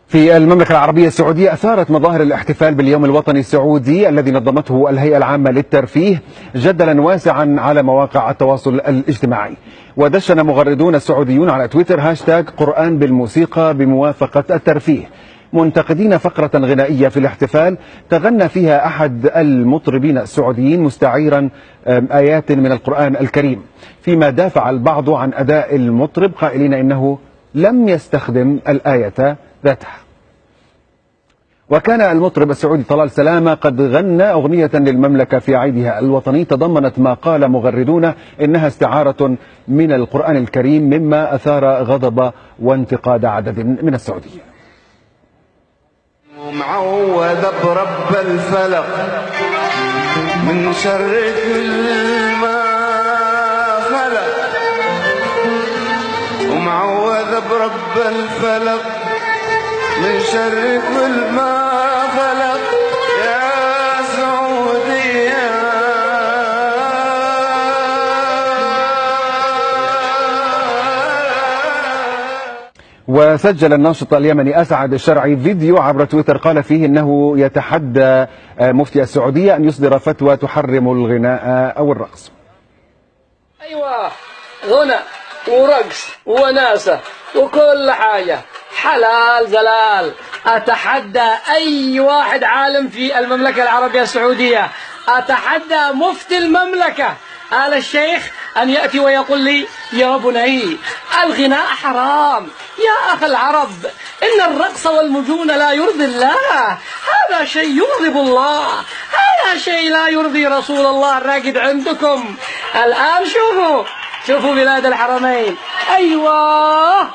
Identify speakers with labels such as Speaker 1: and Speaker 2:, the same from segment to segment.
Speaker 1: في المملكة العربية السعودية أثارت مظاهر الاحتفال باليوم الوطني السعودي الذي نظمته الهيئة العامة للترفيه جدلا واسعا على مواقع التواصل الاجتماعي. ودشن مغردون سعوديون على تويتر هاشتاج قرآن بالموسيقى بموافقة الترفيه، منتقدين فقرة غنائية في الاحتفال تغنى فيها أحد المطربين السعوديين مستعيرا آيات من القرآن الكريم، فيما دافع البعض عن أداء المطرب قائلين إنه لم يستخدم الآية ذاتها. وكان المطرب السعودي طلال سلامة قد غنى أغنية للمملكة في عيدها الوطني تضمنت ما قال مغردون إنها استعارة من القرآن الكريم، مما أثار غضب وانتقاد عدد من السعوديين.
Speaker 2: ومعوذ برب الفلق من شر كل ما خلق، ومعوذ برب الفلق من شر كل ما خلق يا سعودية.
Speaker 1: وسجل الناشط اليمني أسعد الشرعي فيديو عبر تويتر قال فيه إنه يتحدى مفتي السعودية أن يصدر فتوى تحرم الغناء أو الرقص.
Speaker 3: أيوة، غنى ورقص وناسة وكل حاجة حلال زلال. أتحدى أي واحد عالم في المملكة العربية السعودية، أتحدى مفتي المملكة آل الشيخ أن يأتي ويقول لي يا بني الغناء حرام. يا أخي العرب، إن الرقص والمجون لا يرضي الله، هذا شيء يغضب الله، هذا شيء لا يرضي رسول الله الراقد عندكم. الآن شوفوا بلاد الحرمين. أيوة،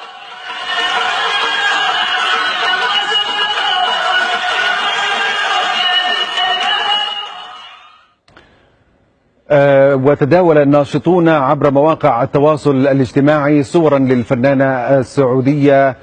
Speaker 1: وتداول الناشطون عبر مواقع التواصل الاجتماعي صورا للفنانة السعودية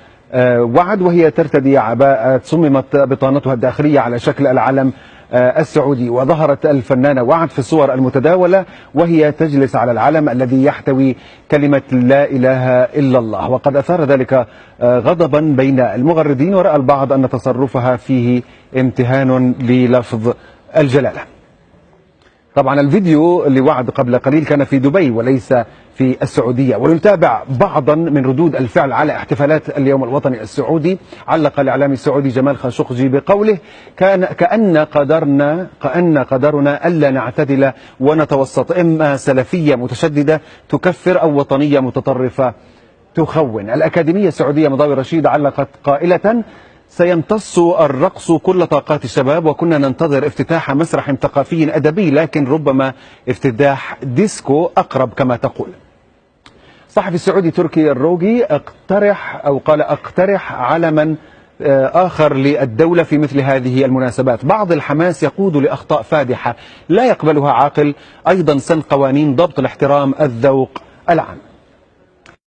Speaker 1: وعد وهي ترتدي عباءة صممت بطانتها الداخلية على شكل العلم السعودي. وظهرت الفنانة وعد في الصور المتداولة وهي تجلس على العلم الذي يحتوي كلمة لا إله إلا الله، وقد أثار ذلك غضبا بين المغردين، ورأى البعض أن تصرفها فيه امتهان للفظ الجلالة. طبعا الفيديو اللي وعد قبل قليل كان في دبي وليس في السعودية. ونتابع بعضا من ردود الفعل على احتفالات اليوم الوطني السعودي. علق الإعلامي السعودي جمال خاشقجي بقوله كأن قدرنا ألا نعتدل ونتوسط، إما سلفية متشددة تكفر أو وطنية متطرفة تخون. الأكاديمية السعودية مضاوي رشيد علقت قائلة سيمتص الرقص كل طاقات الشباب، وكنا ننتظر افتتاح مسرح ثقافي أدبي، لكن ربما افتتاح ديسكو أقرب كما تقول. صحفي السعودي تركي الروقي اقترح علما آخر للدولة في مثل هذه المناسبات. بعض الحماس يقود لأخطاء فادحة لا يقبلها عاقل، أيضا سن قوانين ضبط الاحترام الذوق العام.